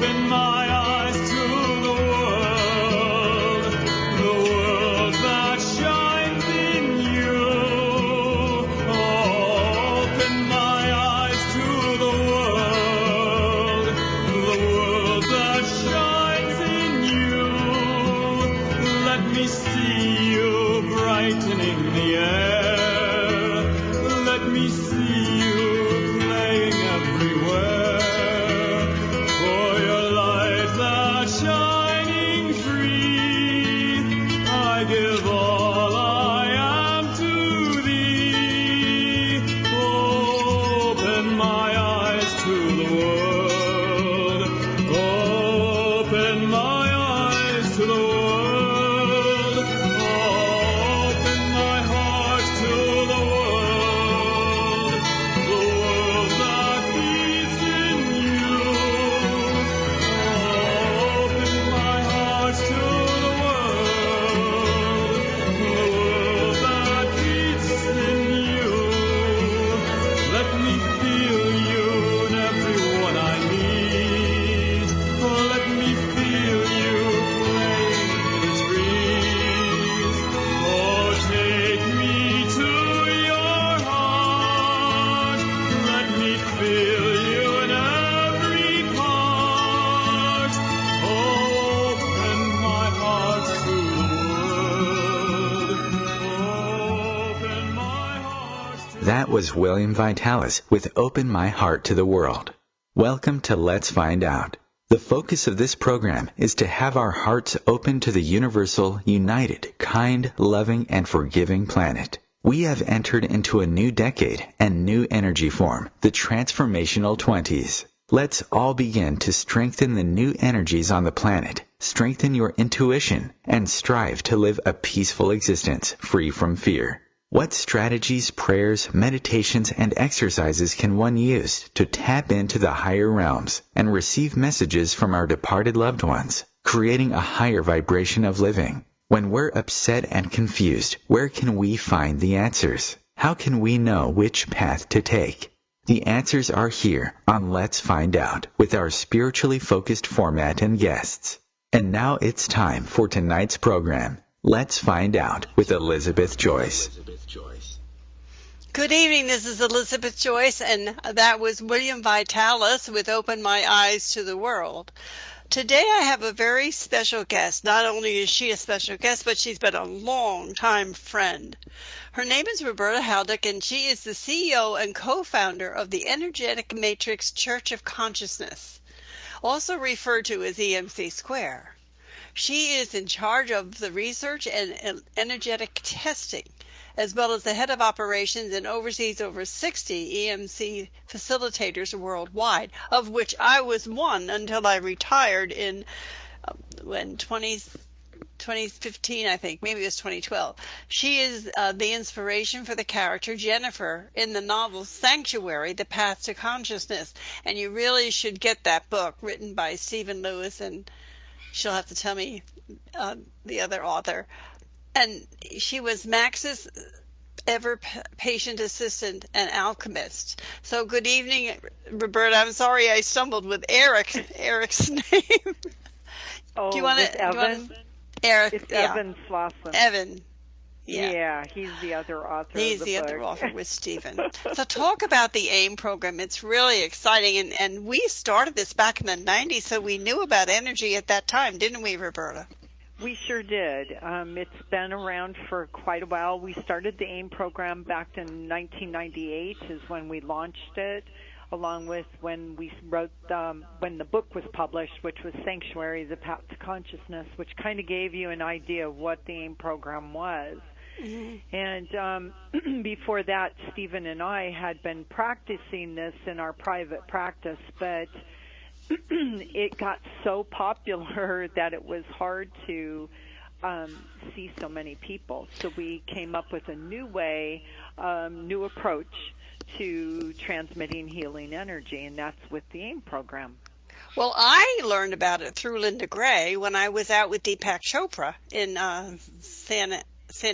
Open my eyes to the world that shines in you. Open my eyes to the world that shines in you. Let me see you brightening the air. Let me see you playing everywhere. For your light that's shining free, I give all I am to thee. Open my eyes to the world. Open my eyes to the world. Open my heart to the world that beats in you. Open my heart to the world that beats in you. Let me feel you in everyone I meet. Let me feel you playing in the trees. Oh, take me to your heart. Let me feel you in every part. Open my heart to the world. Open my heart to That was William Vitalis with Open My Heart to the World. Welcome to Let's Find Out. The focus of this program is to have our hearts open to the universal, united, kind, loving, and forgiving planet. We have entered into a new decade and new energy form, the transformational 20s. Let's all begin to strengthen the new energies on the planet, strengthen your intuition, and strive to live a peaceful existence free from fear. What strategies, prayers, meditations, and exercises can one use to tap into the higher realms and receive messages from our departed loved ones, creating a higher vibration of living? When we're upset and confused, where can we find the answers? How can we know which path to take? The answers are here on Let's Find Out with our spiritually focused format and guests. And now it's time for tonight's program. Let's Find Out with Elizabeth Joyce. Good evening, this is Elizabeth Joyce, and that was William Vitalis with Open My Eyes to the World. Today I have a very special guest. Not only is she a special guest, but she's been a long-time friend. Her name is Roberta Hladek, and she is the CEO and co-founder of the Energetic Matrix Church of Consciousness, also referred to as EMC². She is in charge of the research and energetic testing, as well as the head of operations, and oversees over 60 EMC facilitators worldwide, of which I was one until I retired in 2015, I think. Maybe it was 2012. She is the inspiration for the character Jennifer in the novel Sanctuary, The Path to Consciousness. And you really should get that book, written by Stephen Lewis, and she'll have to tell me the other author. And she was Max's ever-patient assistant and alchemist. So good evening, Roberta. I'm sorry I stumbled with Eric's name. Oh, do you want to, Evan? Eric, It's yeah. Evan Slauson. Evan. Yeah, he's the other author. He's of the book. other author with Stephen. So talk about the AIM program. It's really exciting. And we started this back in the 90s, so we knew about energy at that time, didn't we, Roberta? We sure did. It's been around for quite a while. We started the AIM program back in 1998 is when we launched it, along with when we wrote, when the book was published, which was Sanctuary, The Path to Consciousness, which kind of gave you an idea of what the AIM program was. Mm-hmm. And before that, Stephen and I had been practicing this in our private practice, but it got so popular that it was hard to see so many people. So we came up with a new way, new approach to transmitting healing energy, and that's with the AIM program. Well, I learned about it through Linda Gray when I was out with Deepak Chopra in San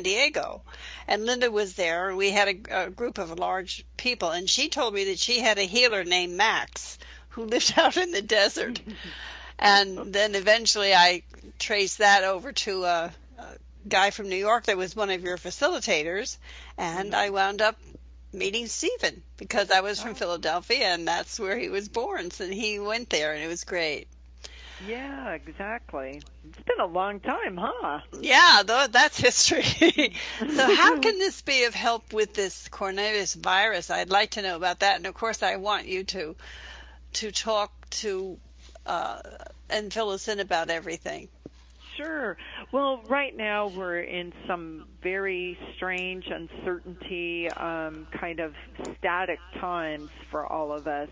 Diego, and Linda was there, and we had a group of large people, and she told me that she had a healer named Max who lived out in the desert. And then eventually I traced that over to a guy from New York that was one of your facilitators, and I wound up meeting Stephen because I was from Philadelphia, and that's where he was born. So he went there, and it was great. Yeah, exactly. It's been a long time, huh? Yeah, that's history. So how can this be of help with this coronavirus virus? I'd like to know about that. And, of course, I want you to talk to and fill us in about everything. Sure. Well, right now we're in some very strange uncertainty, kind of static times for all of us.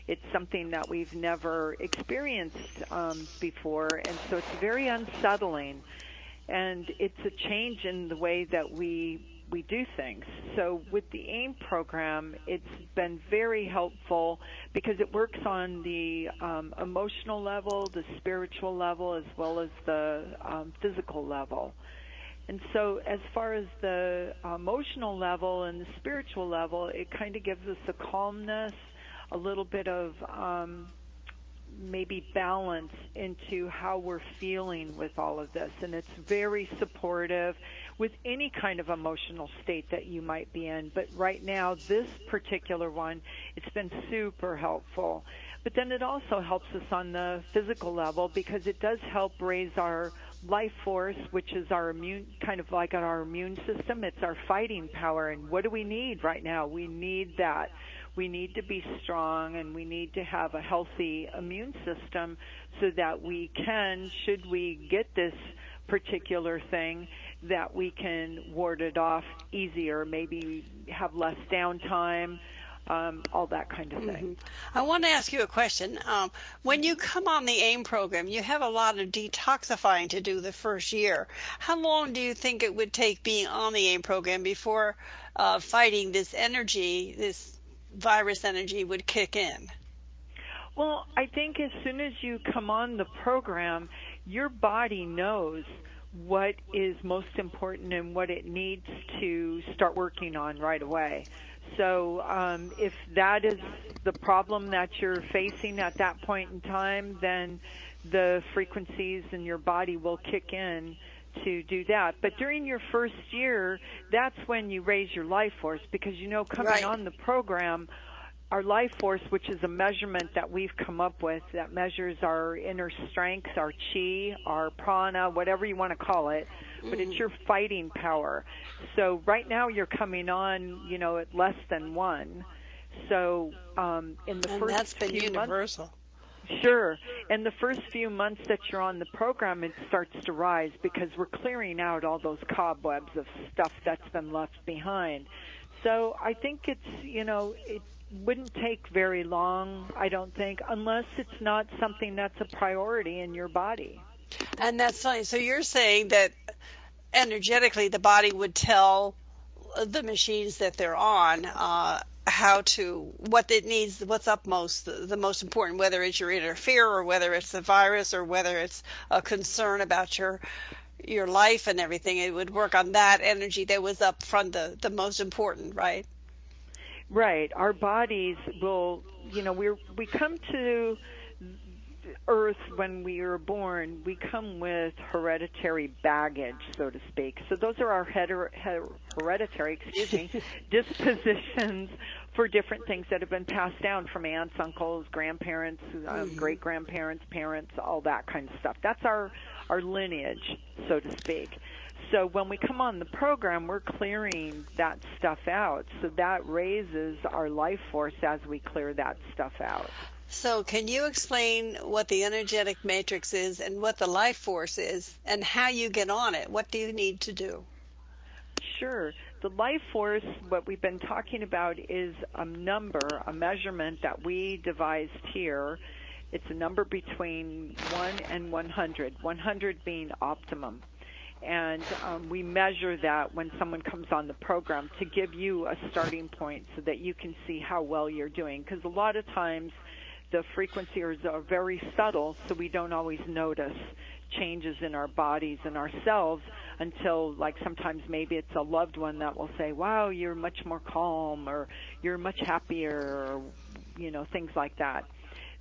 It's something that we've never experienced before, and so it's very unsettling. And it's a change in the way that we do things. So with the AIM program, it's been very helpful because it works on the emotional level, the spiritual level, as well as the physical level. And so as far as the emotional level and the spiritual level, it kind of gives us a calmness, a little bit of maybe balance into how we're feeling with all of this. And it's very supportive with any kind of emotional state that you might be in. But right now, this particular one, it's been super helpful. But then it also helps us on the physical level because it does help raise our life force, which is our immune, kind of like our immune system. It's our fighting power. And what do we need right now? We need that. We need to be strong, and we need to have a healthy immune system so that we can, should we get this particular thing, that we can ward it off easier, maybe have less downtime, all that kind of thing. I want to ask you a question. When you come on the AIM program, you have a lot of detoxifying to do the first year. How long do you think it would take being on the AIM program before fighting this energy, this virus energy, would kick in? Well, I think as soon as you come on the program, your body knows what is most important and what it needs to start working on right away. So if that is the problem that you're facing at that point in time, then the frequencies in your body will kick in to do that. But during your first year, that's when you raise your life force because, coming on the program, our life force, which is a measurement that we've come up with that measures our inner strengths, our chi, our prana, whatever you want to call it, but it's your fighting power. So right now you're coming on, at less than 1. So in the first that's been few universal. Months, sure. And the first few months that you're on the program, it starts to rise because we're clearing out all those cobwebs of stuff that's been left behind. So I think it's, it wouldn't take very long, I don't think, unless it's not something that's a priority in your body. And that's funny. So you're saying that energetically the body would tell the machines that they're on what it needs, what's upmost, the most important, whether it's your inner fear or whether it's the virus or whether it's a concern about your life and everything. It would work on that energy that was up front, the most important, right? Right. Our bodies will, we come to Earth when we are born, we come with hereditary baggage, so to speak. So those are our hereditary, dispositions for different things that have been passed down from aunts, uncles, grandparents, great-grandparents, parents, all that kind of stuff. That's our lineage, so to speak. So when we come on the program, we're clearing that stuff out. So that raises our life force as we clear that stuff out. So can you explain what the energetic matrix is and what the life force is and how you get on it? What do you need to do? Sure. The life force, what we've been talking about, is a number, a measurement that we devised here. It's a number between 1 and 100, 100 being optimum. And we measure that when someone comes on the program to give you a starting point so that you can see how well you're doing. Because a lot of times the frequencies are very subtle, so we don't always notice changes in our bodies and ourselves until, like, sometimes maybe it's a loved one that will say, wow, you're much more calm, or you're much happier, or, things like that.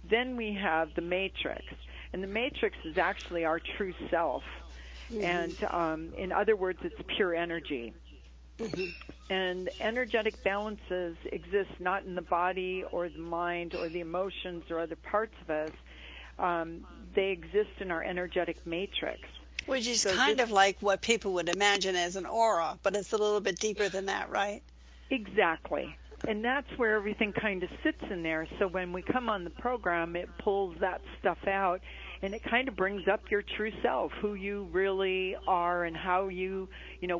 Then we have the matrix. And the matrix is actually our true self. And in other words, it's pure energy. And energetic balances exist not in the body or the mind or the emotions or other parts of us. They exist in our energetic matrix. Which is kind of like what people would imagine as an aura, but it's a little bit deeper than that, right? Exactly. And that's where everything kind of sits in there. So when we come on the program, it pulls that stuff out, and it kind of brings up your true self, who you really are, and how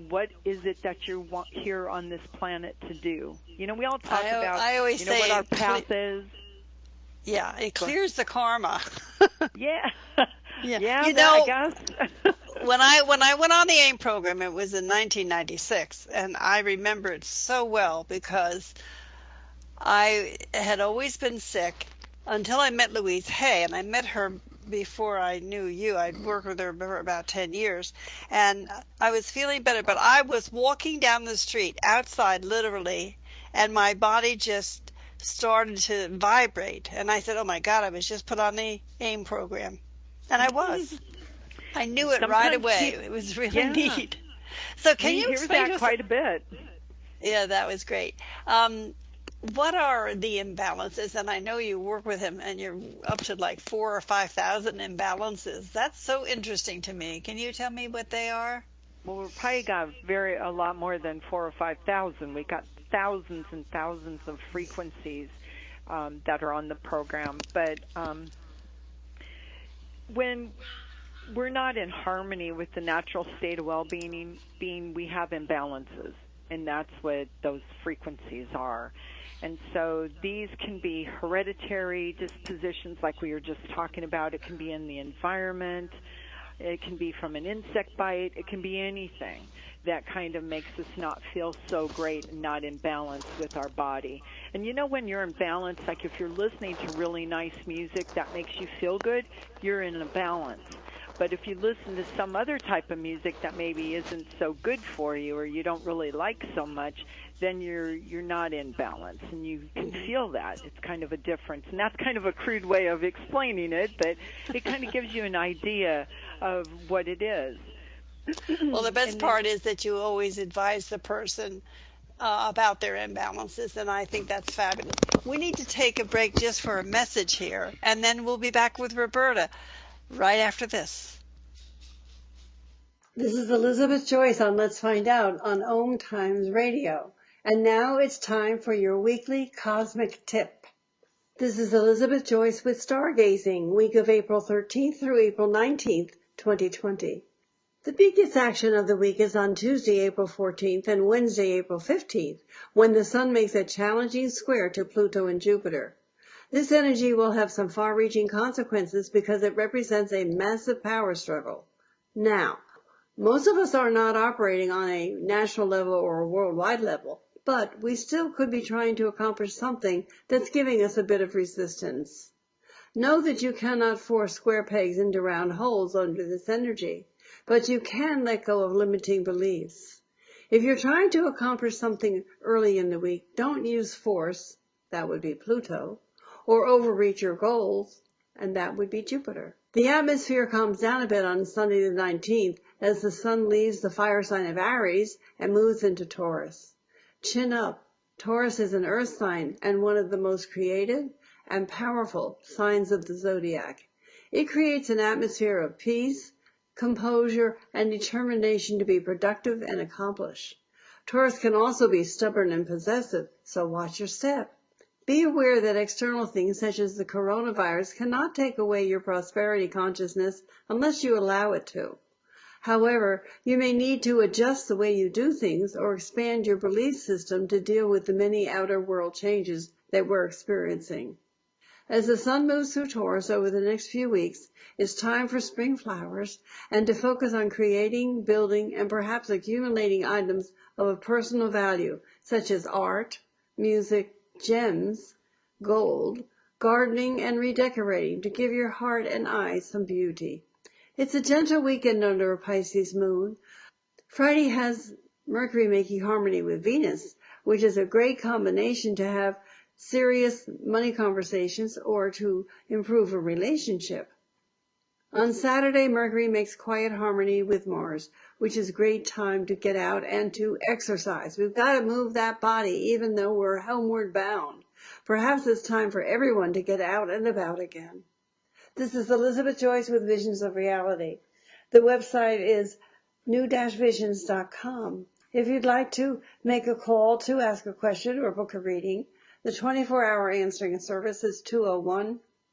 what is it that you want here on this planet to do. We all talk about, I always say what our path is. Yeah, it clears the karma. Yeah. Yeah. I guess. when I went on the AIM program, it was in 1996, and I remember it so well because I had always been sick until I met Louise Hay, and I met her before I knew you. I'd worked with her for about 10 years, and I was feeling better, but I was walking down the street outside, literally, and my body just started to vibrate, and I said, oh my God, I was just put on the AIM program. And I was. I knew it right away. It was really neat. So can you explain that quite a bit? Yeah, that was great. What are the imbalances? And I know you work with him, and you're up to like 4,000 or 5,000 imbalances. That's so interesting to me. Can you tell me what they are? Well, we've probably got a lot more than 4,000 or 5,000. We got thousands and thousands of frequencies that are on the program, but when we're not in harmony with the natural state of well-being, we have imbalances, and that's what those frequencies are. And so these can be hereditary dispositions like we were just talking about. It can be in the environment. It can be from an insect bite. It can be anything that kind of makes us not feel so great and not in balance with our body. And when you're in balance, like if you're listening to really nice music that makes you feel good, you're in a balance. But if you listen to some other type of music that maybe isn't so good for you or you don't really like so much, then you're not in balance, and you can feel that. It's kind of a difference. And that's kind of a crude way of explaining it, but it kind of gives you an idea of what it is. Well, the best part is that you always advise the person about their imbalances, and I think that's fabulous. We need to take a break just for a message here, and then we'll be back with Roberta right after this. This is Elizabeth Joyce on Let's Find Out on OMTimes Radio. And now it's time for your weekly cosmic tip. This is Elizabeth Joyce with Stargazing, week of April 13th through April 19th, 2020. The biggest action of the week is on Tuesday, April 14th and Wednesday, April 15th, when the Sun makes a challenging square to Pluto and Jupiter. This energy will have some far-reaching consequences because it represents a massive power struggle. Now, most of us are not operating on a national level or a worldwide level, but we still could be trying to accomplish something that's giving us a bit of resistance. Know that you cannot force square pegs into round holes under this energy, but you can let go of limiting beliefs. If you're trying to accomplish something early in the week, don't use force, that would be Pluto, or overreach your goals, and that would be Jupiter. The atmosphere calms down a bit on Sunday the 19th as the Sun leaves the fire sign of Aries and moves into Taurus. Chin up. Taurus is an earth sign and one of the most creative and powerful signs of the zodiac. It creates an atmosphere of peace, composure, and determination to be productive and accomplish. Taurus can also be stubborn and possessive, so watch your step. Be aware that external things such as the coronavirus cannot take away your prosperity consciousness unless you allow it to. However, you may need to adjust the way you do things or expand your belief system to deal with the many outer world changes that we're experiencing. As the Sun moves through Taurus over the next few weeks, it's time for spring flowers and to focus on creating, building, and perhaps accumulating items of a personal value, such as art, music, gems, gold, gardening, and redecorating to give your heart and eyes some beauty. It's a gentle weekend under a Pisces moon. Friday has Mercury making harmony with Venus, which is a great combination to have serious money conversations, or to improve a relationship. On Saturday, Mercury makes quiet harmony with Mars, which is a great time to get out and to exercise. We've got to move that body, even though we're homeward bound. Perhaps it's time for everyone to get out and about again. This is Elizabeth Joyce with Visions of Reality. The website is new-visions.com. If you'd like to make a call to ask a question or book a reading, the 24-hour answering service is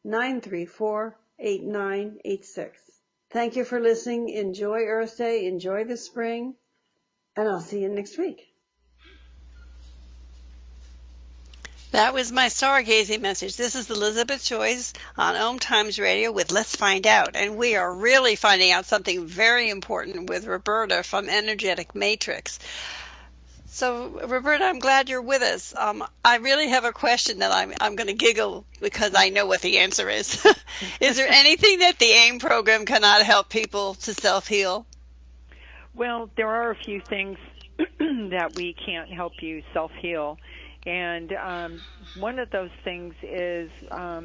201-934-8986. Thank you for listening. Enjoy Earth Day. Enjoy the spring. And I'll see you next week. That was my stargazing message. This is Elizabeth Joyce on OMTimes Radio with Let's Find Out. And we are really finding out something very important with Roberta from Energetic Matrix. So, Roberta, I'm glad you're with us. I really have a question that I'm going to giggle because I know what the answer is. Is there anything that the AIM program cannot help people to self-heal? Well, there are a few things that we can't help you self-heal. And one of those things is, a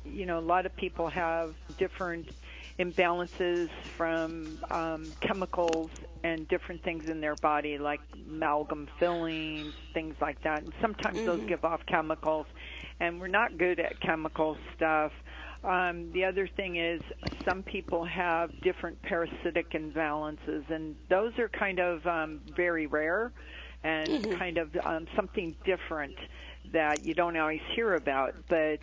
lot of people have different imbalances from chemicals and different things in their body, like amalgam fillings, things like that. And sometimes those give off chemicals, and we're not good at chemical stuff. The other thing is some people have different parasitic imbalances, and those are kind of very rare and kind of something different that you don't always hear about. But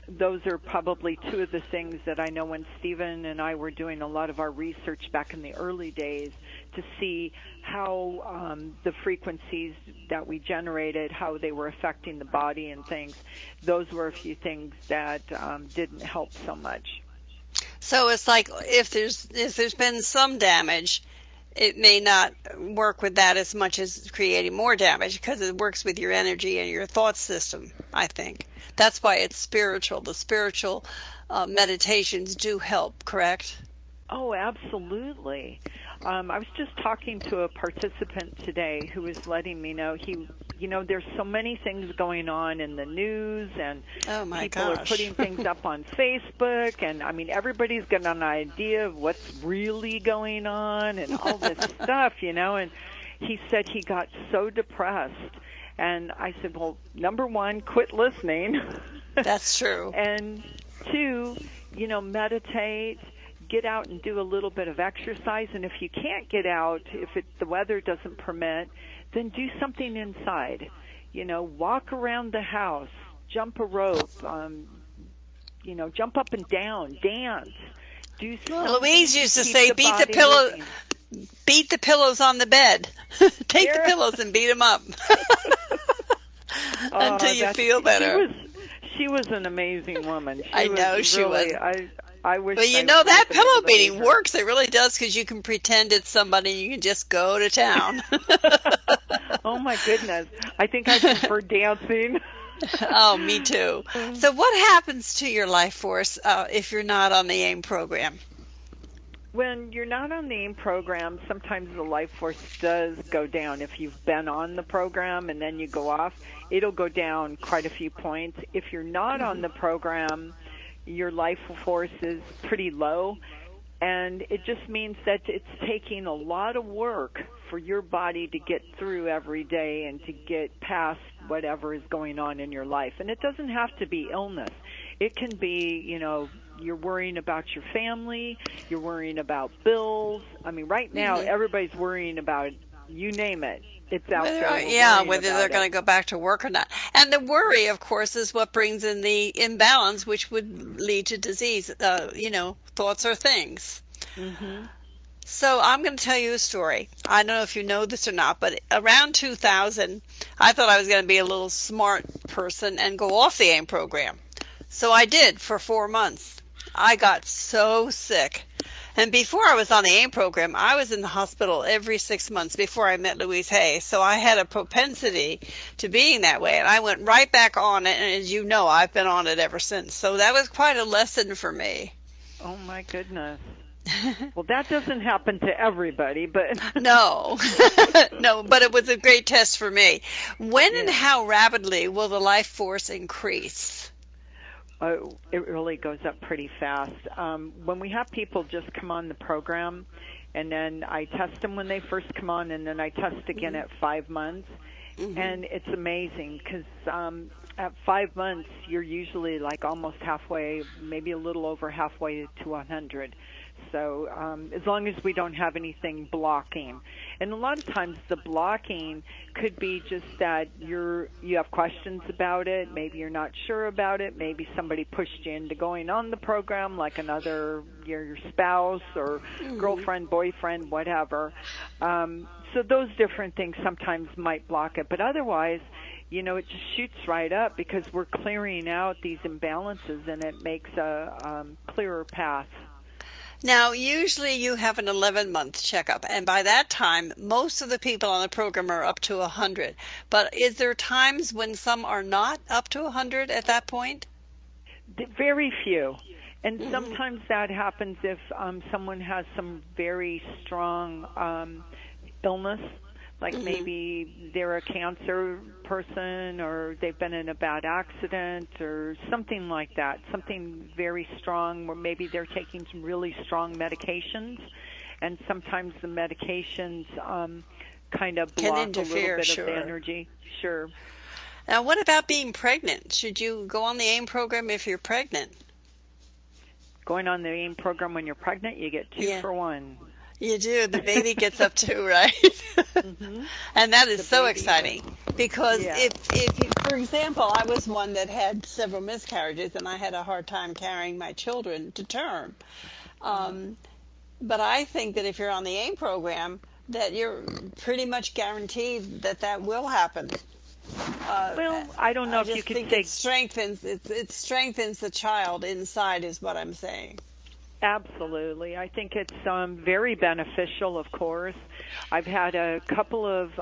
those are probably two of the things that I know when Stephen and I were doing a lot of our research back in the early days to see how the frequencies that we generated, how they were affecting the body and things. Those were a few things that didn't help so much. So it's like if there's been some damage, it may not work with that as much as creating more damage because it works with your energy and your thought system, I think. That's why it's spiritual. The spiritual meditations do help, correct? Oh, absolutely. I was just talking to a participant today who was letting me know there's so many things going on in the news, and people are putting things up on Facebook, and everybody's got an idea of what's really going on and all this stuff, and he said he got so depressed. And I said, well, number one, quit listening. That's true. And two, meditate. Get out and do a little bit of exercise, and if you can't get out, if the weather doesn't permit, then do something inside. Walk around the house, jump a rope, jump up and down, dance. Do something. Louise used to say, beat the pillows on the bed. Take the pillows and beat them up until you feel better. She was an amazing woman. I know she was. I wish. But that pillow beating works. It really does, because you can pretend it's somebody and you can just go to town. Oh my goodness! I think I prefer dancing. Oh, me too. So what happens to your life force if you're not on the AIM program? When you're not on the AIM program, sometimes the life force does go down. If you've been on the program and then you go off, it'll go down quite a few points. If you're not on the program, your life force is pretty low, and it just means that it's taking a lot of work for your body to get through every day and to get past whatever is going on in your life. And it doesn't have to be illness. It can be, you're worrying about your family, you're worrying about bills. Right now, everybody's worrying about, you name it. It's out there. Yeah, whether they're going to go back to work or not. And the worry, of course, is what brings in the imbalance, which would lead to disease. Thoughts are things. Mm-hmm. So I'm going to tell you a story. I don't know if you know this or not, but around 2000, I thought I was going to be a little smart person and go off the AIM program. So I did for 4 months. I got so sick. And before I was on the AIM program, I was in the hospital every 6 months before I met Louise Hay. So I had a propensity to being that way. And I went right back on it. And as you know, I've been on it ever since. So that was quite a lesson for me. Oh, my goodness. Well, that doesn't happen to everybody, but No, no, but it was a great test for me. When and Yeah. how rapidly will the life force increase? It really goes up pretty fast. When we have people just come on the program, and then I test them when they first come on, and then I test again at 5 months, and it's amazing because at 5 months you're usually like almost halfway, maybe a little over halfway to 100. So as long as we don't have anything blocking. And a lot of times the blocking could be just that you have questions about it, maybe you're not sure about it, maybe somebody pushed you into going on the program, like your spouse or girlfriend, boyfriend, whatever. So those different things sometimes might block it. But otherwise, it just shoots right up because we're clearing out these imbalances, and it makes a clearer path. Now, usually you have an 11-month checkup, and by that time, most of the people on the program are up to 100. But is there times when some are not up to 100 at that point? Very few. And sometimes that happens if someone has some very strong illness, like maybe they're a cancer person or they've been in a bad accident or something like that, something very strong, where maybe they're taking some really strong medications, and sometimes the medications kind of block a little bit of the energy. Sure. Now, what about being pregnant? Should you go on the AIM program if you're pregnant? Going on the AIM program when you're pregnant, you get 2 for 1. You do. The baby gets up too, right? And that is so exciting because if you, for example, I was one that had several miscarriages and I had a hard time carrying my children to term. But I think that if you're on the AIM program, that you're pretty much guaranteed that will happen. Well, I don't know if you could say it strengthens the child inside is what I'm saying. Absolutely. I think it's very beneficial, of course. I've had a couple of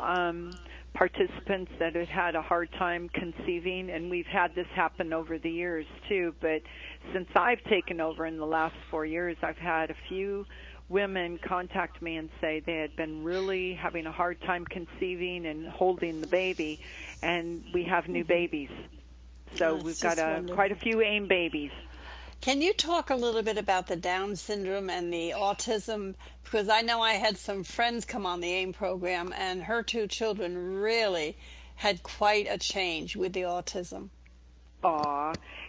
participants that have had a hard time conceiving, and we've had this happen over the years, too. But since I've taken over in the last 4 years, I've had a few women contact me and say they had been really having a hard time conceiving and holding the baby, and we have new babies. So we've got quite a few AIM babies. Can you talk a little bit about the Down syndrome and the autism? Because I know I had some friends come on the AIM program, and her 2 children really had quite a change with the autism.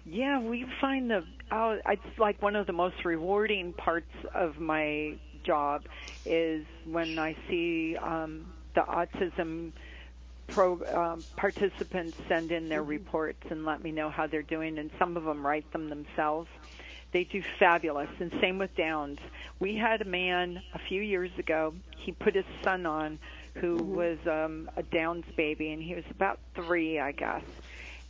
Yeah, we find it's like one of the most rewarding parts of my job is when I see the autism participants send in their reports and let me know how they're doing, and some of them write them themselves. They do fabulous, and same with Downs. We had a man a few years ago, he put his son on who was a Downs baby, and he was about 3, I guess.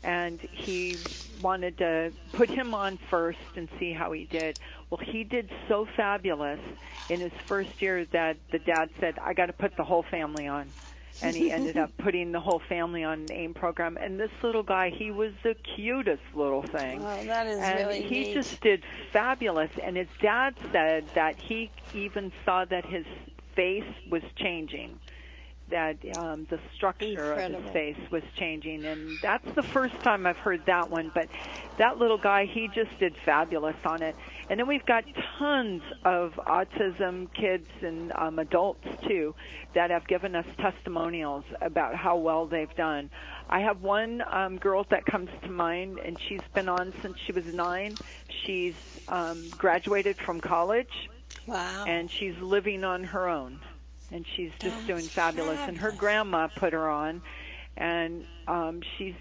And he wanted to put him on first and see how he did. Well, he did so fabulous in his first year that the dad said, I got to put the whole family on. And he ended up putting the whole family on an AIM program. And this little guy, he was the cutest little thing. Oh, that is and really he neat. just did fabulous. And his dad said that he even saw that his face was changing, that the structure of his face was changing. And that's the first time I've heard that one. But that little guy, he just did fabulous on it. And then we've got tons of autism kids and adults, too, that have given us testimonials about how well they've done. I have one girl that comes to mind, and she's been on since she was 9. She's graduated from college. Wow. And she's living on her own. And she's just doing fabulous. And her grandma put her on. And she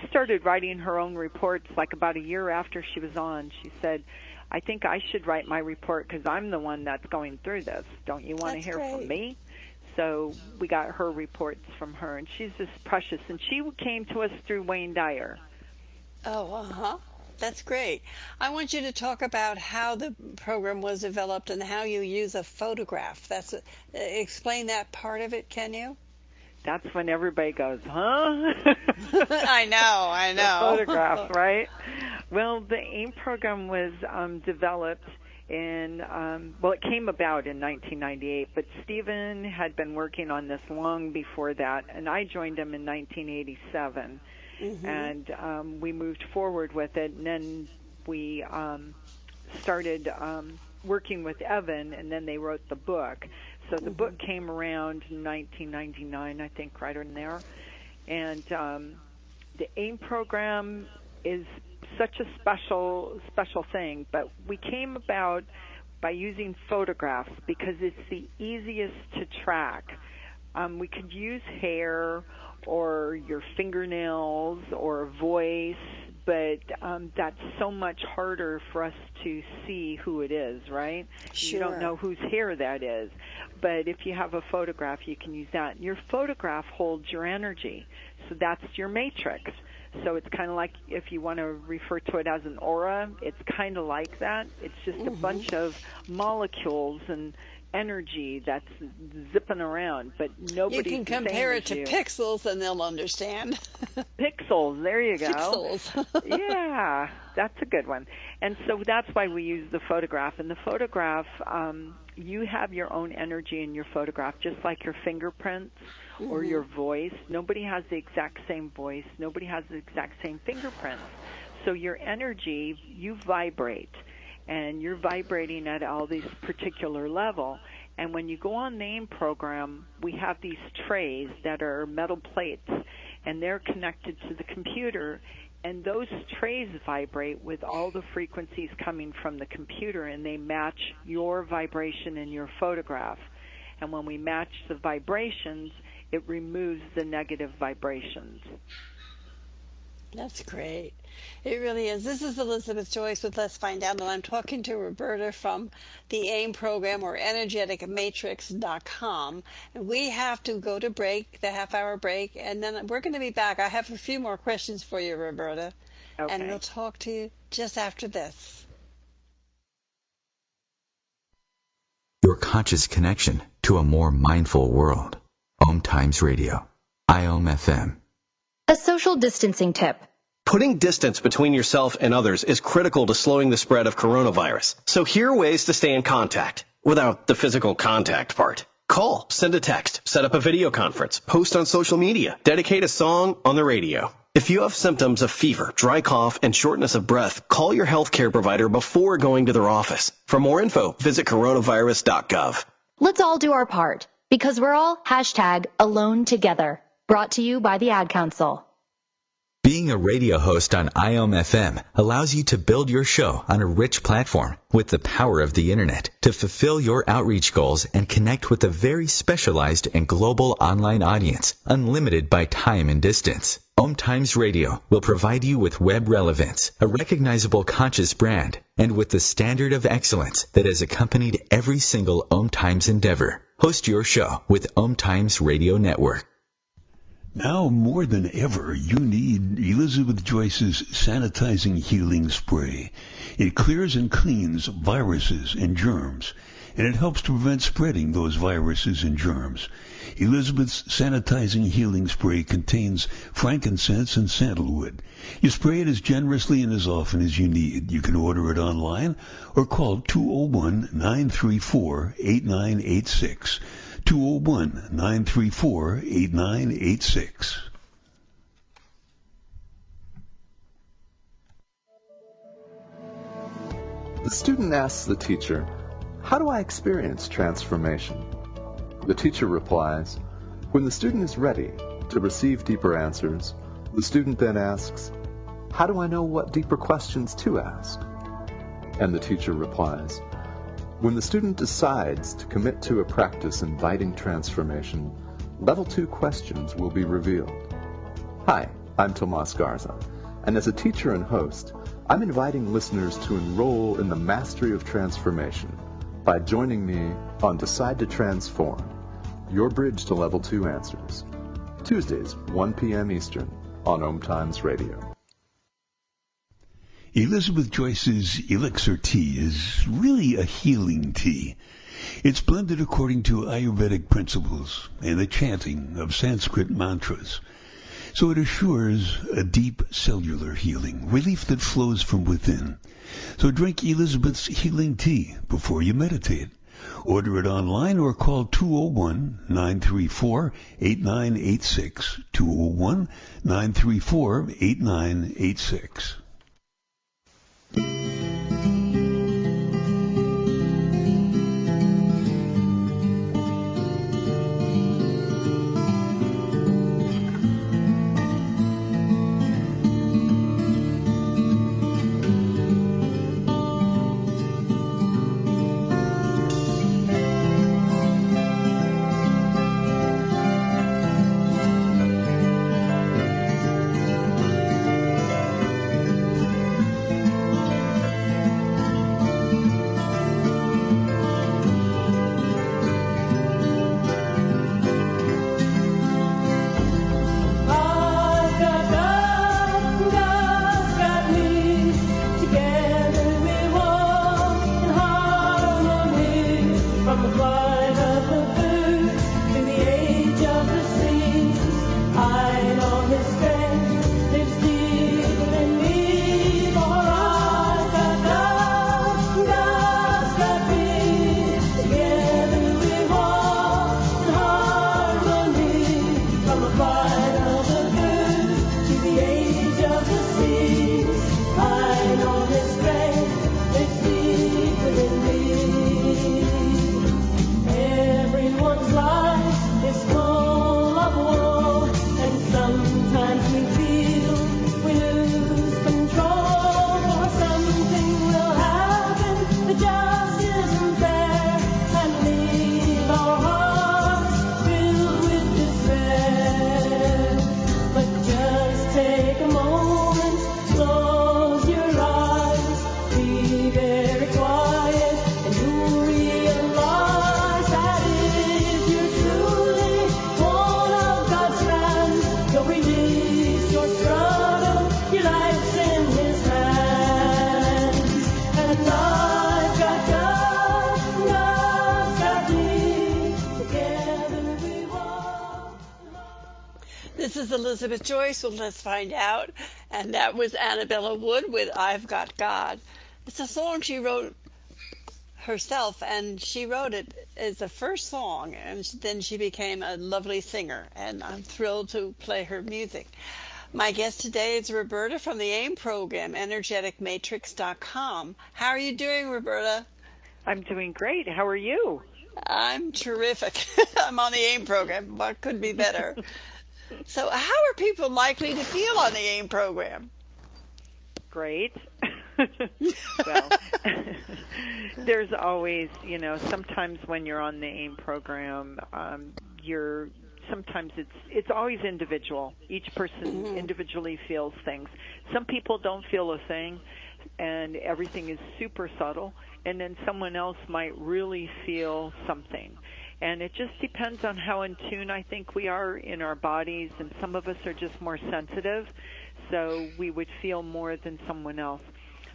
started writing her own reports like about a year after she was on. She said, I think I should write my report because I'm the one that's going through this. Don't you want to hear from me? So we got her reports from her, and she's just precious. And she came to us through Wayne Dyer. Oh, that's great. I want you to talk about how the program was developed and how you use a photograph. Explain that part of it, can you? That's when everybody goes, huh? I know. The photograph, right? Well, the AIM program was developed it came about in 1998, but Stephen had been working on this long before that, and I joined him in 1987, and we moved forward with it, and then we started working with Evan, and then they wrote the book. So the book came around in 1999, I think, right in there, and the AIM program is such a special thing, but we came about by using photographs because it's the easiest to track. We could use hair or your fingernails or voice, but that's so much harder for us to see who it is, right? Sure. You don't know whose hair that is. But if you have a photograph, you can use that. And your photograph holds your energy, so that's your matrix. So it's kind of like, if you want to refer to it as an aura, it's kind of like that. It's just a bunch of molecules and energy that's zipping around, but nobody's You can compare it to pixels and they'll understand. Pixels, there you go. Pixels. Yeah, that's a good one. And so that's why we use the photograph. And the photograph, you have your own energy in your photograph, just like your fingerprints or your voice. Nobody has the exact same voice. Nobody has the exact same fingerprints. So your energy, you vibrate, and you're vibrating at all these particular level. And when you go on the AIM program, we have these trays that are metal plates, and they're connected to the computer, and those trays vibrate with all the frequencies coming from the computer, and they match your vibration in your photograph. And when we match the vibrations, it removes the negative vibrations. That's great. It really is. This is Elizabeth Joyce with Let's Find Out, and I'm talking to Roberta from the AIM program, or energeticmatrix.com. And we have to go to break, the half-hour break, and then we're going to be back. I have a few more questions for you, Roberta, and we'll talk to you just after this. Your conscious connection to a more mindful world. OMTimes Radio. IOM FM. A social distancing tip. Putting distance between yourself and others is critical to slowing the spread of coronavirus. So here are ways to stay in contact without the physical contact part. Call, send a text, set up a video conference, post on social media, dedicate a song on the radio. If you have symptoms of fever, dry cough, and shortness of breath, call your healthcare provider before going to their office. For more info, visit coronavirus.gov. Let's all do our part, because we're all #AloneTogether. Brought to you by the Ad Council. Being a radio host on IOM FM allows you to build your show on a rich platform with the power of the internet to fulfill your outreach goals and connect with a very specialized and global online audience, unlimited by time and distance. OMTimes Radio will provide you with web relevance, a recognizable conscious brand, and with the standard of excellence that has accompanied every single OMTimes endeavor. Host your show with OMTimes Radio Network. Now more than ever, you need Elizabeth Joyce's Sanitizing Healing Spray. It clears and cleans viruses and germs, and it helps to prevent spreading those viruses and germs. Elizabeth's Sanitizing Healing Spray contains frankincense and sandalwood. You spray it as generously and as often as you need. You can order it online or call 201-934-8986. 201-934-8986. The student asks the teacher, "How do I experience transformation?" The teacher replies, "When the student is ready to receive deeper answers, the student then asks, 'How do I know what deeper questions to ask?' And the teacher replies, when the student decides to commit to a practice inviting transformation, level 2 questions will be revealed." Hi, I'm Tomas Garza, and as a teacher and host, I'm inviting listeners to enroll in the mastery of transformation by joining me on Decide to Transform, your bridge to level 2 answers. Tuesdays, 1 p.m. Eastern on OMTimes Radio. Elizabeth Joyce's Elixir Tea is really a healing tea. It's blended according to Ayurvedic principles and the chanting of Sanskrit mantras. So it assures a deep cellular healing, relief that flows from within. So drink Elizabeth's healing tea before you meditate. Order it online or call 201-934-8986. 201-934-8986. This is Elizabeth Joyce with Let's Find Out, and that was Annabella Wood with I've Got God. It's a song she wrote herself, and she wrote it as the first song, and then she became a lovely singer, and I'm thrilled to play her music. My guest today is Roberta from the AIM program, energeticmatrix.com. How are you doing, Roberta? I'm doing great. How are you? I'm terrific. I'm on the AIM program. What could be better? So how are people likely to feel on the AIM program? Great. Well, there's always, sometimes when you're on the AIM program, sometimes it's always individual. Each person individually feels things. Some people don't feel a thing, and everything is super subtle, and then someone else might really feel something. And it just depends on how in tune I think we are in our bodies, and some of us are just more sensitive, so we would feel more than someone else.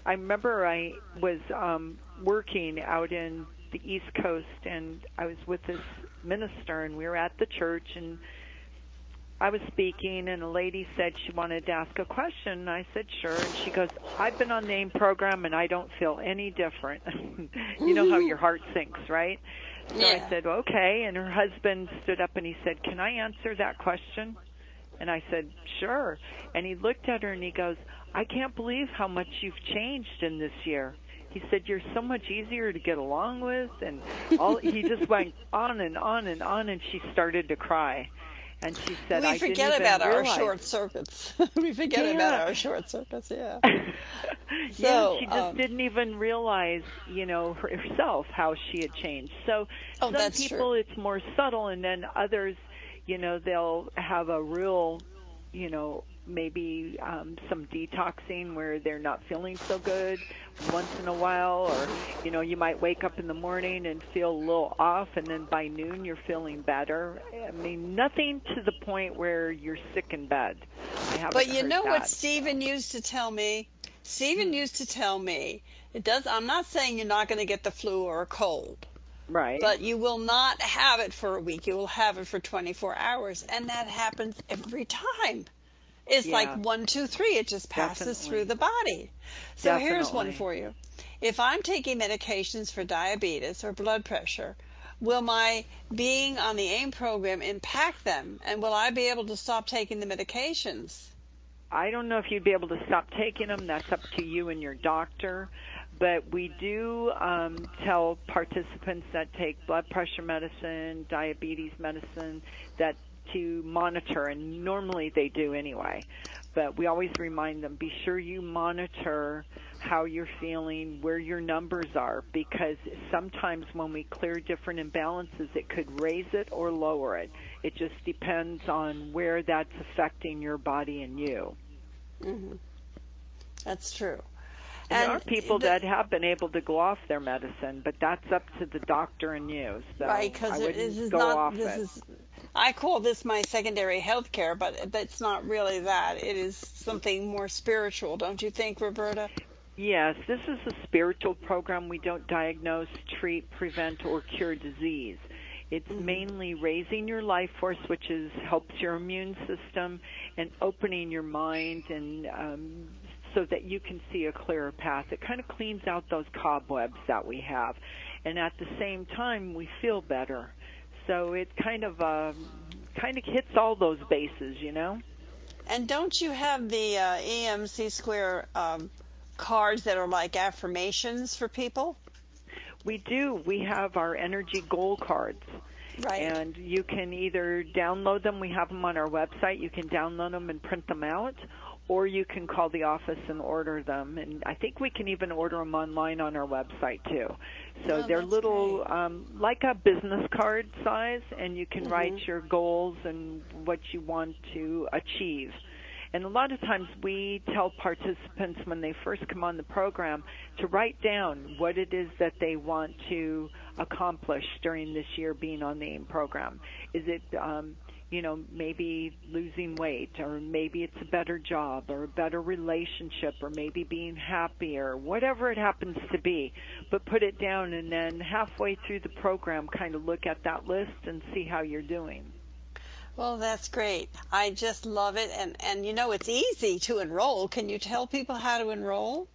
I remember I was working out in the East Coast, and I was with this minister, and we were at the church, and I was speaking, and a lady said she wanted to ask a question, and I said, sure, and she goes, I've been on the AIM program, and I don't feel any different. You know how your heart sinks, right? So I said, okay, and her husband stood up and he said, can I answer that question? And I said, sure. And he looked at her and he goes, I can't believe how much you've changed in this year. He said, you're so much easier to get along with, and he just went on and on and on, and she started to cry. And she said, we forget about our short circuits. We forget about our short circuits, yeah. So, she just didn't even realize, herself how she had changed. So some people, it's more subtle, and then others, they'll have a real, maybe some detoxing where they're not feeling so good once in a while, or you might wake up in the morning and feel a little off, and then by noon you're feeling better. I mean, nothing to the point where you're sick in bed. But you know what Stephen used to tell me? Stephen used to tell me, I'm not saying you're not going to get the flu or a cold. Right. But you will not have it for a week. You will have it for 24 hours. And that happens every time. It's Yeah. like 1, 2, 3. It just passes Definitely. through the body. So here's one Definitely. for you. If I'm taking medications for diabetes or blood pressure, will my being on the AIM program impact them? And will I be able to stop taking the medications? I don't know if you'd be able to stop taking them. That's up to you and your doctor. But we do tell participants that take blood pressure medicine, diabetes medicine, that to monitor, and normally they do anyway. But we always remind them, be sure you monitor how you're feeling, where your numbers are, because sometimes when we clear different imbalances, it could raise it or lower it. It just depends on where that's affecting your body and you. Mm-hmm. That's true. And there are people that have been able to go off their medicine, but that's up to the doctor and you. So right, because this is not. I call this my secondary health care, but it's not really that. It is something more spiritual, don't you think, Roberta? Yes, this is a spiritual program. We don't diagnose, treat, prevent, or cure disease. It's mainly raising your life force, which helps your immune system, and opening your mind, and so that you can see a clearer path. It kind of cleans out those cobwebs that we have, and at the same time, we feel better. So it kind of hits all those bases, you know. And don't you have the EMC² cards that are like affirmations for people? We do. We have our energy goal cards. Right. And you can either download them. We have them on our website. You can download them and print them out, or you can call the office and order them. And I think we can even order them online on our website, too. So they're little, like a business card size, and you can write your goals and what you want to achieve. And a lot of times we tell participants when they first come on the program to write down what it is that they want to accomplish during this year being on the AIM program. Is it, maybe losing weight, or maybe it's a better job, or a better relationship, or maybe being happier, whatever it happens to be. But put it down, and then halfway through the program, kind of look at that list and see how you're doing. Well, that's great. I just love it. And it's easy to enroll. Can you tell people how to enroll?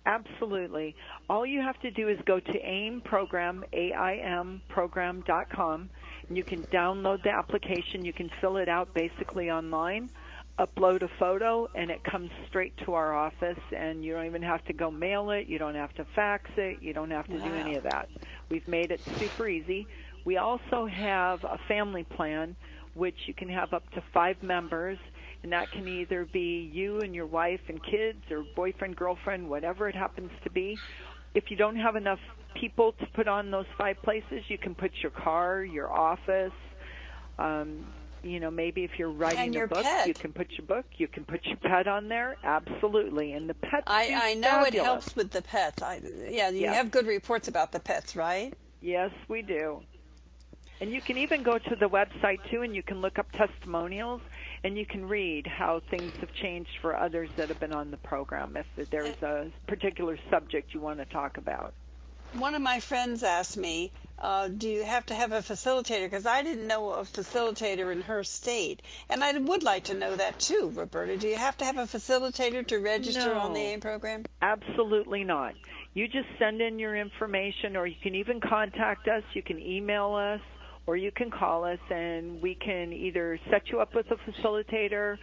Absolutely. All you have to do is go to AIMprogram, AIMprogram.com, and you can download the application. You can fill it out basically online, upload a photo, and it comes straight to our office, and you don't even have to go mail it. You don't have to fax it. You don't have to do any of that. We've made it super easy. We also have a family plan, which you can have up to 5 members, and that can either be you and your wife and kids, or boyfriend, girlfriend, whatever it happens to be. If you don't have enough people to put on those 5 places, you can put your car, your office, maybe if you're writing a book, pet. you can put your book, you can put your pet on there, absolutely. And the pets I know fabulous. It helps with the pets. You have good reports about the pets, right? Yes, we do. And you can even go to the website, too, and you can look up testimonials, and you can read how things have changed for others that have been on the program, if there's a particular subject you want to talk about. One of my friends asked me, do you have to have a facilitator? Because I didn't know a facilitator in her state. And I would like to know that, too, Roberta. Do you have to have a facilitator to register on the AIM program? Absolutely not. You just send in your information, or you can even contact us. You can email us, or you can call us, and we can either set you up with a facilitator,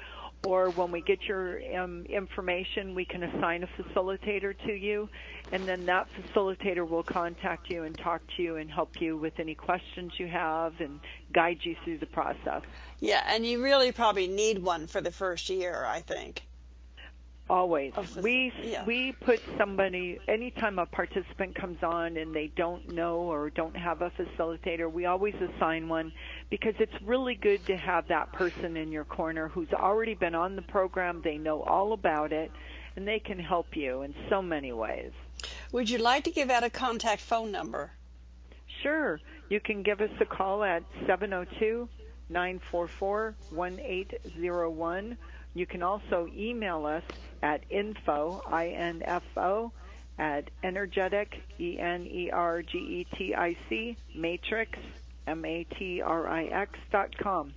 or when we get your information, we can assign a facilitator to you, and then that facilitator will contact you and talk to you and help you with any questions you have and guide you through the process. Yeah, and you really probably need one for the first year, I think. Always. We put somebody, anytime a participant comes on and they don't know or don't have a facilitator, we always assign one, because it's really good to have that person in your corner who's already been on the program. They know all about it, and they can help you in so many ways. Would you like to give out a contact phone number? Sure. You can give us a call at 702-944-1801. You can also email us at info, I-N-F-O, at energetic, E-N-E-R-G-E-T-I-C, matrix, M-A-T-R-I-X.com.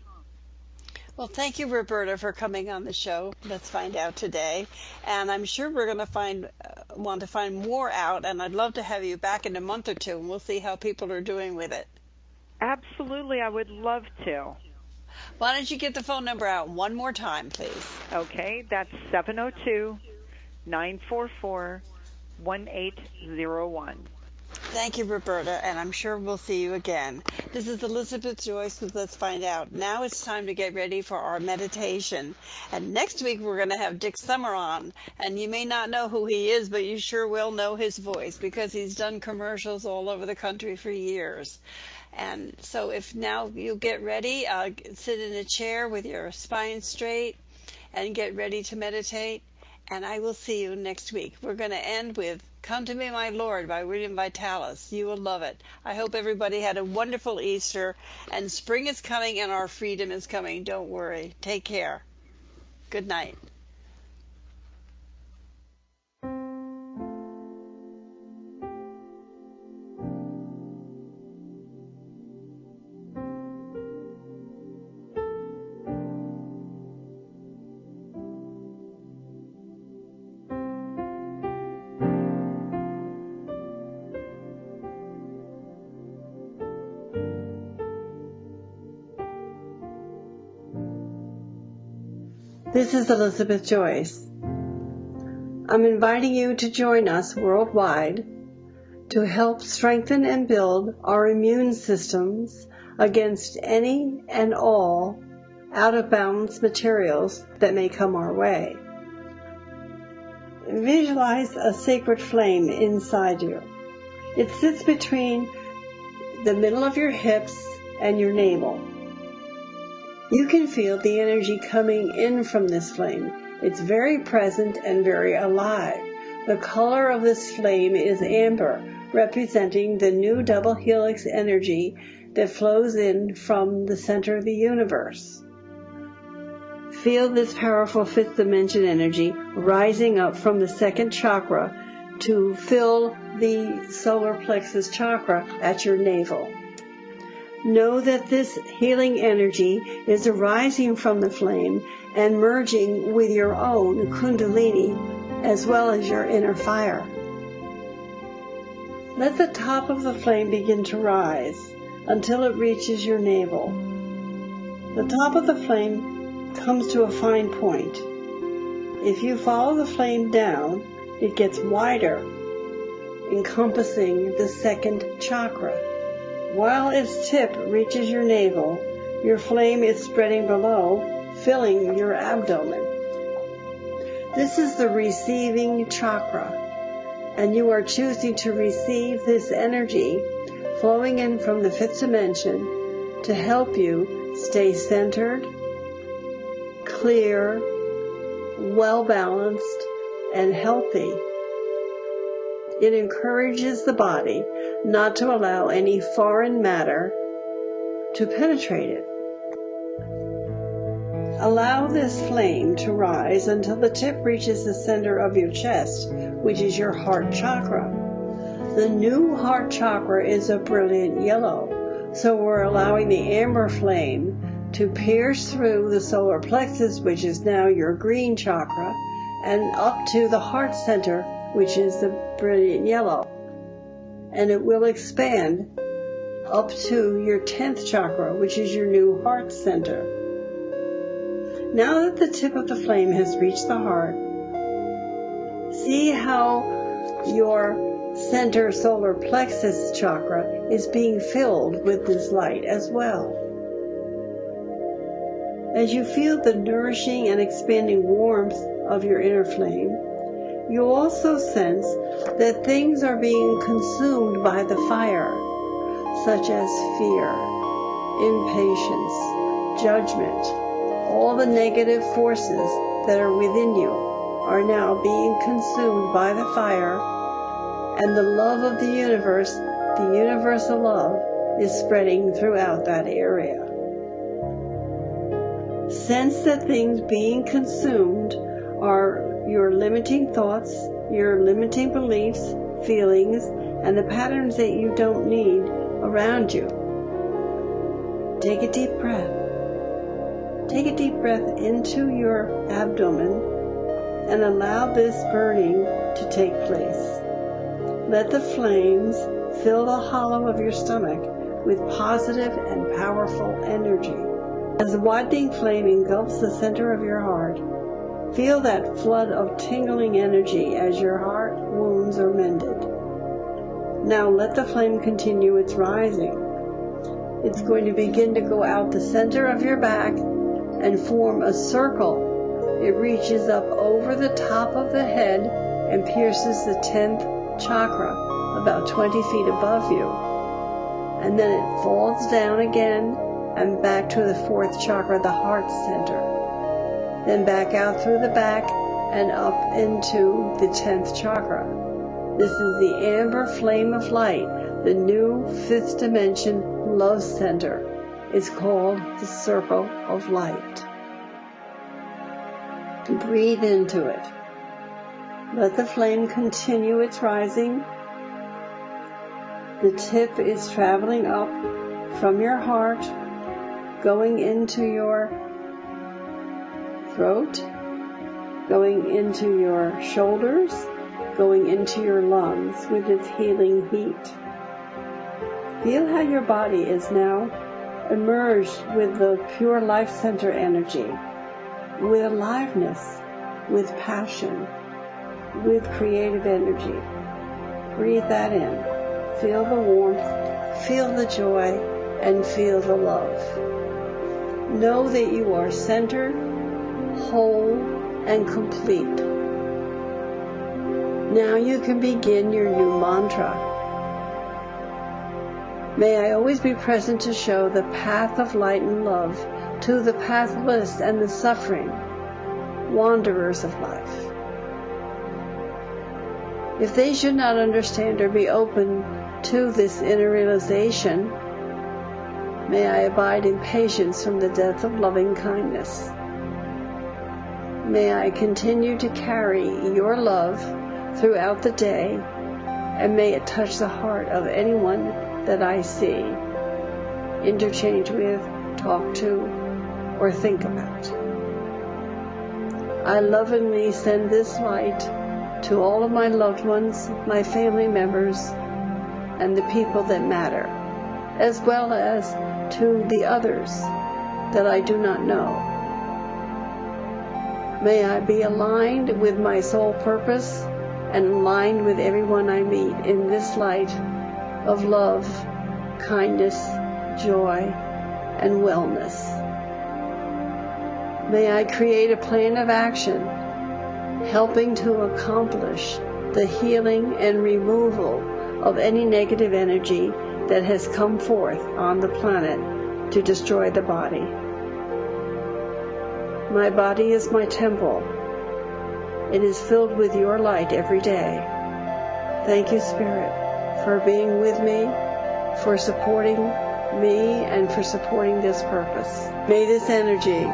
Well, thank you, Roberta, for coming on the show. Let's find out today. And I'm sure we're going to want to find more out, and I'd love to have you back in a month or two, and we'll see how people are doing with it. Absolutely, I would love to. Why don't you get the phone number out one more time, please? Okay, that's 702-944-1801. Thank you, Roberta, and I'm sure we'll see you again. This is Elizabeth Joyce with Let's Find Out. Now it's time to get ready for our meditation. And next week we're going to have Dick Summer on. And you may not know who he is, but you sure will know his voice because he's done commercials all over the country for years. And so if now you get ready, sit in a chair with your spine straight and get ready to meditate. And I will see you next week. We're going to end with Come to Me, My Lord by William Vitalis. You will love it. I hope everybody had a wonderful Easter, and spring is coming and our freedom is coming. Don't worry. Take care. Good night. This is Elizabeth Joyce. I'm inviting you to join us worldwide to help strengthen and build our immune systems against any and all out-of-balance materials that may come our way. Visualize a sacred flame inside you. It sits between the middle of your hips and your navel. You can feel the energy coming in from this flame. It's very present and very alive. The color of this flame is amber, representing the new double helix energy that flows in from the center of the universe. Feel this powerful fifth dimension energy rising up from the second chakra to fill the solar plexus chakra at your navel. Know that this healing energy is arising from the flame and merging with your own kundalini as well as your inner fire. Let the top of the flame begin to rise until it reaches your navel. The top of the flame comes to a fine point. If you follow the flame down, it gets wider, encompassing the second chakra. While its tip reaches your navel, your flame is spreading below, filling your abdomen. This is the receiving chakra, and you are choosing to receive this energy flowing in from the fifth dimension to help you stay centered, clear, well-balanced, and healthy. It encourages the body not to allow any foreign matter to penetrate it. Allow this flame to rise until the tip reaches the center of your chest, which is your heart chakra. The new heart chakra is a brilliant yellow, so we're allowing the amber flame to pierce through the solar plexus, which is now your green chakra, and up to the heart center, which is the brilliant yellow. And it will expand up to your 10th chakra, which is your new heart center. Now that the tip of the flame has reached the heart, see how your center solar plexus chakra is being filled with this light as well. As you feel the nourishing and expanding warmth of your inner flame, you also sense that things are being consumed by the fire, such as fear, impatience, judgment. All the negative forces that are within you are now being consumed by the fire, and the love of the universe, the universal love, is spreading throughout that area. Sense that things being consumed are your limiting thoughts, your limiting beliefs, feelings, and the patterns that you don't need around you. Take a deep breath. Take a deep breath into your abdomen and allow this burning to take place. Let the flames fill the hollow of your stomach with positive and powerful energy. As the widening flame engulfs the center of your heart, feel that flood of tingling energy as your heart wounds are mended. Now let the flame continue its rising. It's going to begin to go out the center of your back and form a circle. It reaches up over the top of the head and pierces the 10th chakra, about 20 feet above you. And then it falls down again and back to the 4th chakra, the heart center. Then back out through the back and up into the 10th chakra. This is the amber flame of light, the new 5th dimension love center. It's called the circle of light. Breathe into it. Let the flame continue its rising. The tip is traveling up from your heart, going into your throat, going into your shoulders, going into your lungs with its healing heat. Feel how your body is now emerged with the pure life center energy, with aliveness, with passion, with creative energy. Breathe that in. Feel the warmth, feel the joy, and feel the love. Know that you are centered, whole, and complete. Now you can begin your new mantra. May I always be present to show the path of light and love to the pathless and the suffering, wanderers of life. If they should not understand or be open to this inner realization, may I abide in patience from the depth of loving kindness. May I continue to carry your love throughout the day, and may it touch the heart of anyone that I see, interchange with, talk to, or think about. I lovingly send this light to all of my loved ones, my family members, and the people that matter, as well as to the others that I do not know. May I be aligned with my soul purpose and aligned with everyone I meet in this light of love, kindness, joy, and wellness. May I create a plan of action, helping to accomplish the healing and removal of any negative energy that has come forth on the planet to destroy the body. My body is my temple. It is filled with your light every day. Thank you, Spirit, for being with me, for supporting me, and for supporting this purpose. May this energy,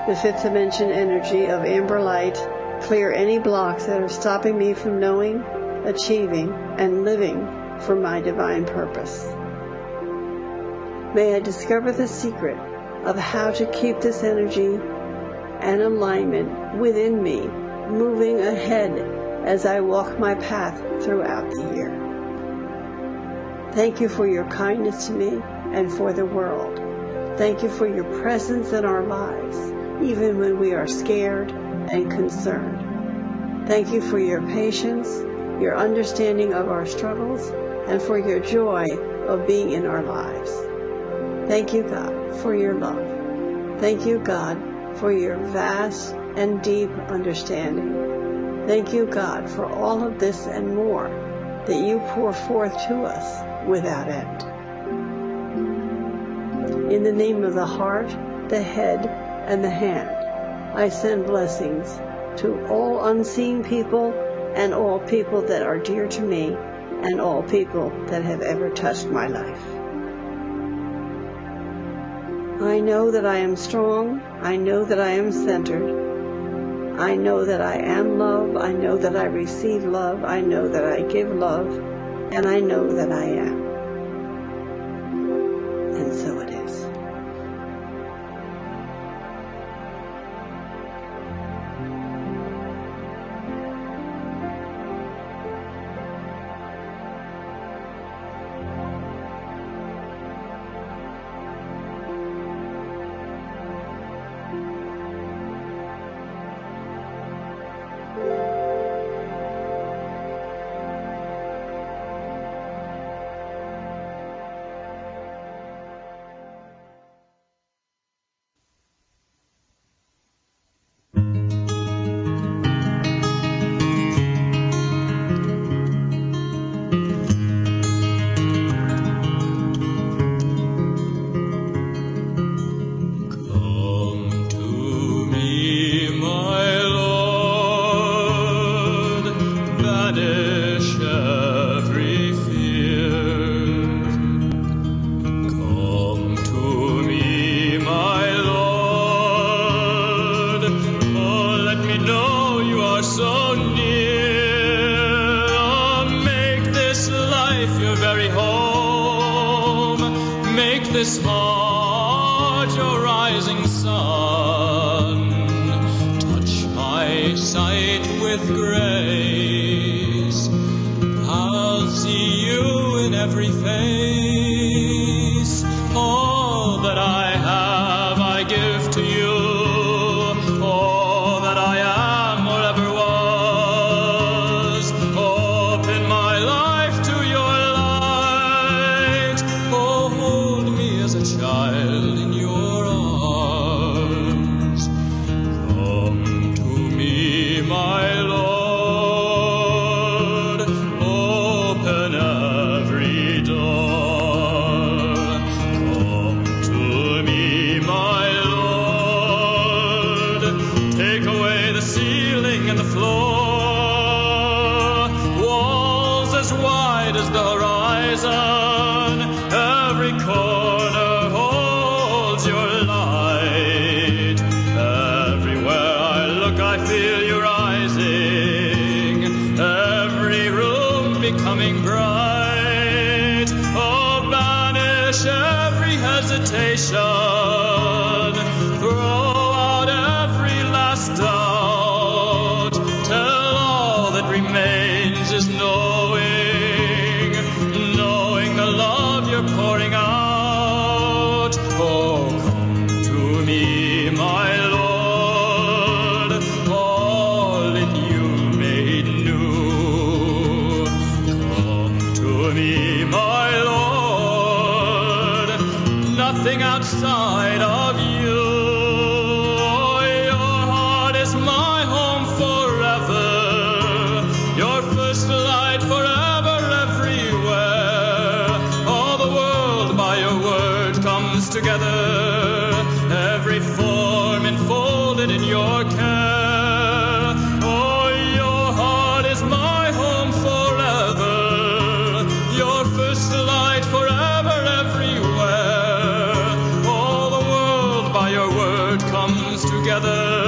the 5th dimension energy of amber light, clear any blocks that are stopping me from knowing, achieving, and living for my divine purpose. May I discover the secret of how to keep this energy and alignment within me, moving ahead as I walk my path throughout the year. Thank you for your kindness to me and for the world. Thank you for your presence in our lives, even when we are scared and concerned. Thank you for your patience, your understanding of our struggles, and for your joy of being in our lives. Thank you, God, for your love. Thank you, God, for your vast and deep understanding. Thank you, God, for all of this and more that you pour forth to us without end. In the name of the heart, the head, and the hand, I send blessings to all unseen people and all people that are dear to me and all people that have ever touched my life. I know that I am strong. I know that I am centered. I know that I am love. I know that I receive love. I know that I give love. And I know that I am. And so it is. home. Make this heart your rising sun. Touch my sight with grace. I'll see you in every face. All that I have I give to you. All that I am or ever was. Open my life to your light. Oh, hold me as a child in your arms. Come to me, my Lord. Open every door. Come to me, my Lord. Take away the ceiling and the floor. Walls as wide as the horizon. Every corner holds your light. Everywhere I look, I feel you rising. Every room becoming bright. Oh, banish every hesitation. Throw out every last doubt. Till all that remains is knowing the love you're pouring out. Oh, come to me, my Lord. All in you made new. Come to me, my Lord. Nothing outside of you. Your heart is my home forever. Your first light forever, everywhere. All the world by your word comes together. Every form enfolded in your care. Oh, your heart is my home forever. Your first light forever, everywhere. All the world by your word comes together.